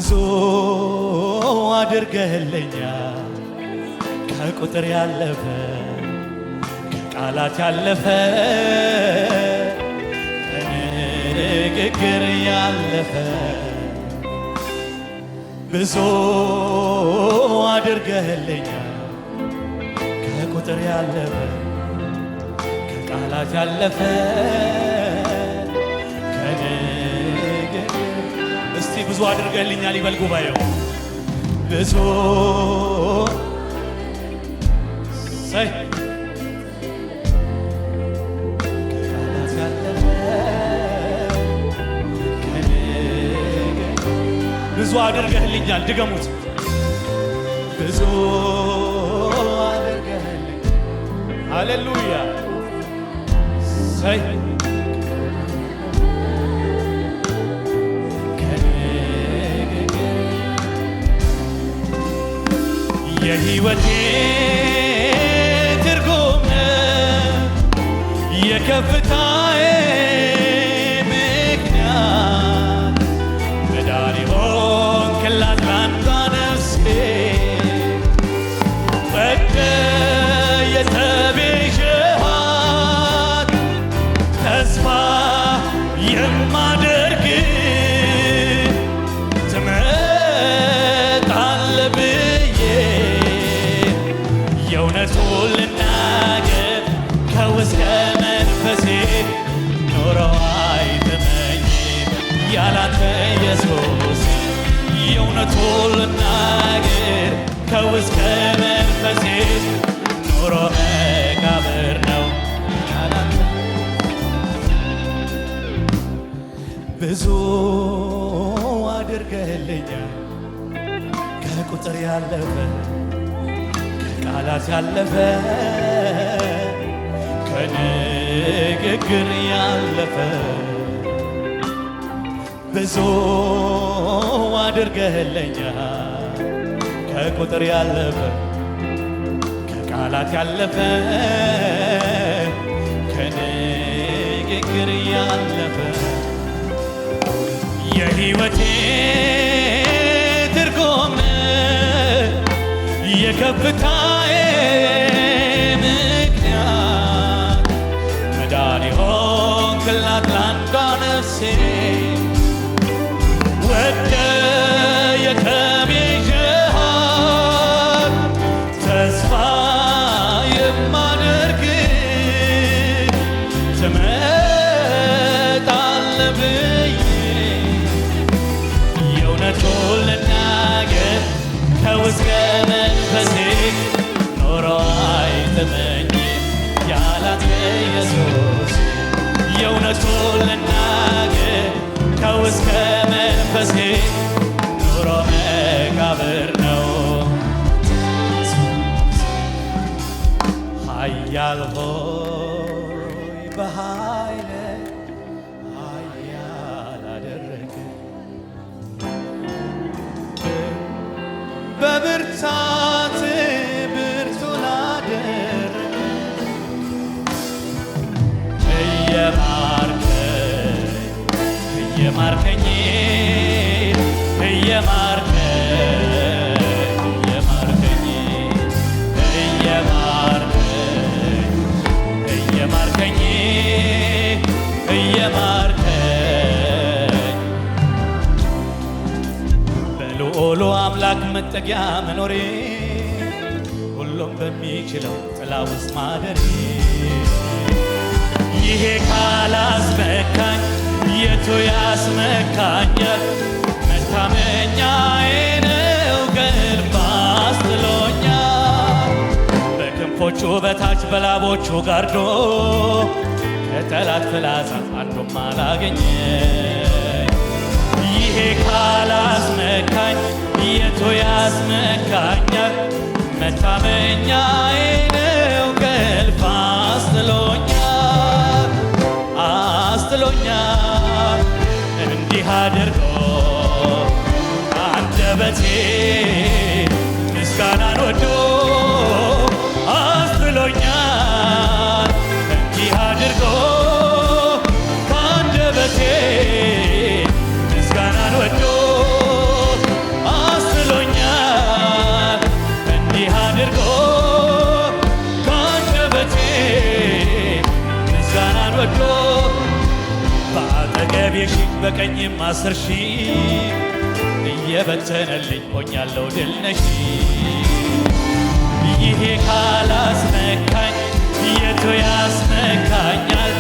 ብዙ አድርገህልኛል ከቁጥር ያለፈ ከቃላት ያለፈ ከንግግር ያለፈ ብዙ አድርገህልኛል ከቁጥር ያለፈ ከቃላት ያለፈ ከንግግር እስቲ ብዙ አድርገህልኛል ይበል ጉባኤው ብዙ ሳይ ከቃላት ያለፈ ብዙ አድርገህልኛል ድገሙት ብዙ አድርገህልኛል ሃሌሉያ ሳይ የሕይወቴ ትርጉም የከፍታዬ ምክንያት መዳን ሆንክላት ላንዷ ነፍሴ ወደህ የተቤዠሃት ተስፋ የማደርግ ትመጣለህ ብዬ የእውነቱን ልናገር ከውስጥ መንፈሴ ኖሮ አይተመኝም ያላንተ ኢየሱስ የእውነቱን ልናገር ከውስጥ መንፈሴ ኖሮ መቃብር ነው ያላንተ ብዙ አድርገህልኛል ከቁጥር ያለፈ ቃላት ያለፈ ከንግግር ያለፈ ብዙ አድርገህልኛል ከቁጥር ያለፈ ከቃላት ያለፈ ከንግግር ያለፈ የሕይወቴ ትርጉም የከፍታዬ ምክንያት መዳን ሆንክላት ላንዷ ነፍሴ ወደህ የተቤዠሃት ተስፋ የማደርግ ትመጣለህ ብዬ የእውነቱን ልናገር ከውስጥ መንፈሴ ኖሮ አይተመኝም ያላንተ ኢየሱስ የእውነቱን ልናገር ከውስጥ መንፈሴ ኖሮ መቃብር ነው ኃያል ሆይ በኃይልህ ኃያል አደረግህ በብርታት ብርቱ ላደረገ እየማርከኝ በልዑሉ አምላክ መጠጊያ መኖሬ ሁሉም በሚችለው ጥላ ውስጥ ማደሬ ይሄ ካላስመካኝ የቱ ያስመካኛል? መታመኛዬ ነው ከእልፍ አስጥሎኛል። በክንፎቹ በታች በላቦቹ ጋርዶ ከጠላት ፍላጻ አንዱም አላገኘኝ። ይሄ ካላስመካኝ የቱ ያስመካኛል? መታመኛዬ ነው ከእልፍ አስጥሎኛል አስጥሎኛል። እንዲህ አድርጎ አንደበቴ ምስጋናን ወዶ አስጥሎኛል። እንዲህ አድርጎ ከአንደበቴ ምስጋናን ወዶ አድርጎ ከአንደበቴ ምስጋናን ወዶ በአጠገቤ ሺህ በቀኝም 10 ሺህ እየበተነልኝ ሆኛለሁ ድል ነሺ። ይሄ ካላስነካኝ የቱ ያስነካኛል?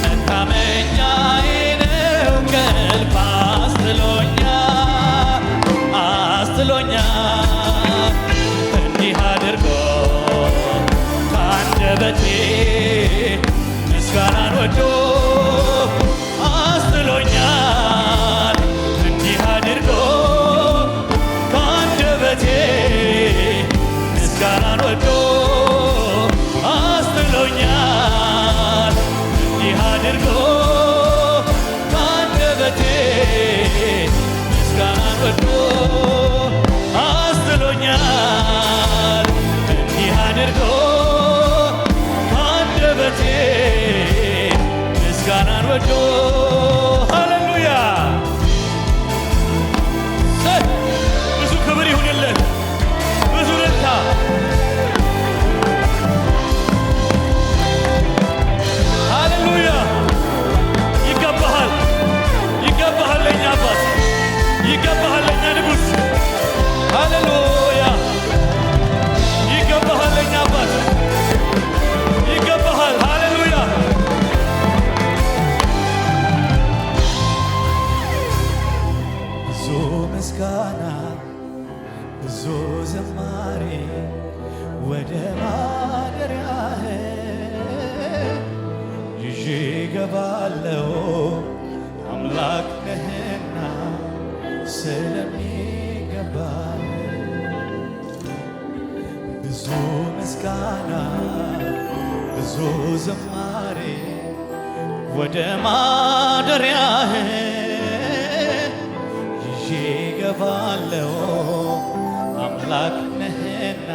መታመኛዬ ነው ከእልፍ አስጥሎኛል እንዲህ አድርጎ ከአንደበቴ ምስጋናን ወዶ አስጥሎኛል እንዲህ አድርጎ ከአንደበቴ ምስጋናን ወዶ አስጥሎኛል እንዲህ አድርጎ ከአንደበቴ ምስጋናን ወዶ አስጥሎኛል እንዲህ አድርጎ ከአንደበቴ ምስጋናን ወዶ ሃሌሉያ። ብዙ ክብር ይሁንለት፣ ብዙ እልልታ። ሃሌሉያ። ይገባሃል፣ ይገባሃል ለእኛ አባት፣ ይገባሃል ለእኛ ንጉሥ። ሃሌሉያ። ይገባሃል ለእኛ አባት፣ ይገባሃል። ሃሌሉያ። ብዙ ምስጋና ብዙ ዝማሬ ወደ ማደሪያህ ይዤ ገባለሁ አምላክ ነህና ስለሚገባ ብዙ ምስጋና ብዙ ዝማሬ ወደ ማደሪያህ ይዤ ገባለሁ አምላክ ነህና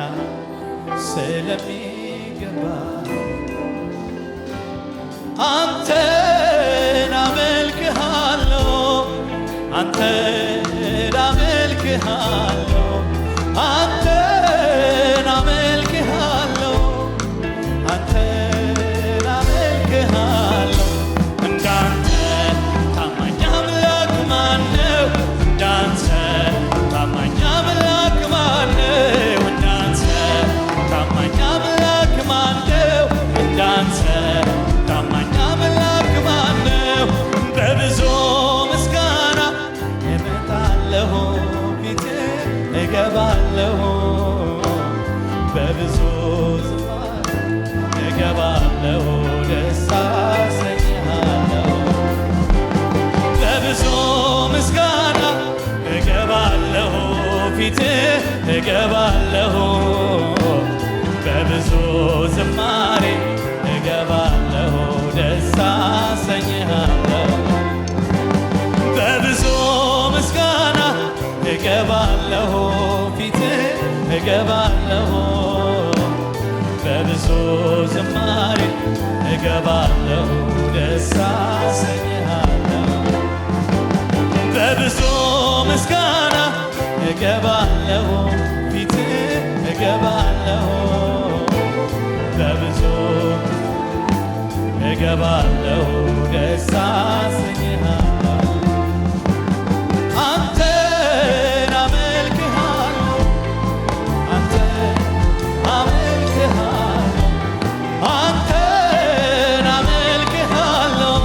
ስለሚገባ አንተን አመልክሃለሁ አንተን አመልክሃለሁ አንተን አመልክሃለሁ አንተን አመልክሃለሁ እንዳንተ ታማኝ አምላክ ማነው? እንዳንተ ታማኝ አምላክ ማነው? እንዳንተ ታማኝ አምላክ ማነው? እንዳንተ ታማኝ አምላክ ማነው? በብዙ ምስጋና እመጣለሁ ፊትህ እገባለሁ በብዙ ዝማሬ እገባለሁ ደስ አሰኝሃለሁ በብዙ ምስጋና እገባለሁ ፊትህ እገባለሁ በብዙ ዝማሬ እገባለሁ ደስ አሰኝሃለሁ በብዙ ምስጋና እገባለሁ ፊትህ እገባለሁ በብዙ ዝማሬ እገባለሁ ደስ አሰኝሃለሁ በብዙ ምስጋና እገባለሁ ፊትህ እገባለሁ በብዙ እገባለሁ ደስ አሰኝሃለሁ አንተን አመልክሃለሁ አንተን አመልክሃለሁ አንተን አመልክሃለሁ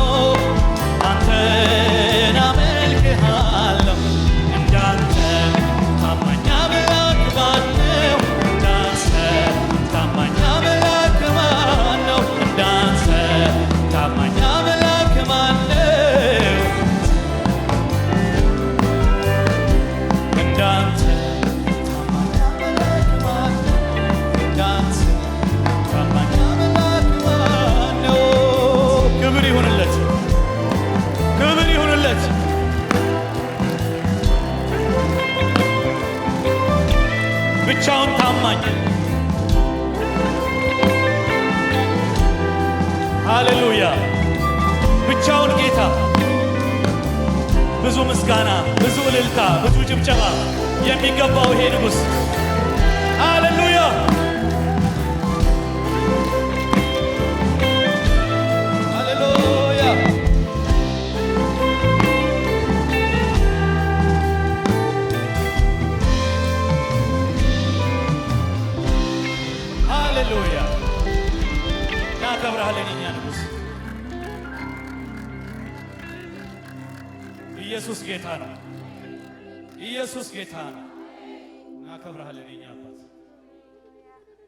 አንተን አመልክሃለሁ እንዳንተ ታማኝ አምላክ ማነው? እንዳንተ ታማኝ አምላክ ማነው? እንዳንተ ታማኝ አምላክ ማነው? እንዳንተ ታማኝ አምላክ ማነው? እንዳንተ ታማኝ አምላክ ማነው? ክብር ይሁንለት፣ ክብር ይሁንለት። ብቻውን ታማኝ ሃሌሉያ። ብቻውን ጌታ። ብዙ ምስጋና፣ ብዙ እልልታ፣ ብዙ ጭብጨባ የሚገባው ይሄ ንጉሥ ሃሌሉያ። ቅዱስ ኢየሱስ ጌታ ነው። ኢየሱስ ጌታ ነው። እናከብርሃለን እኛ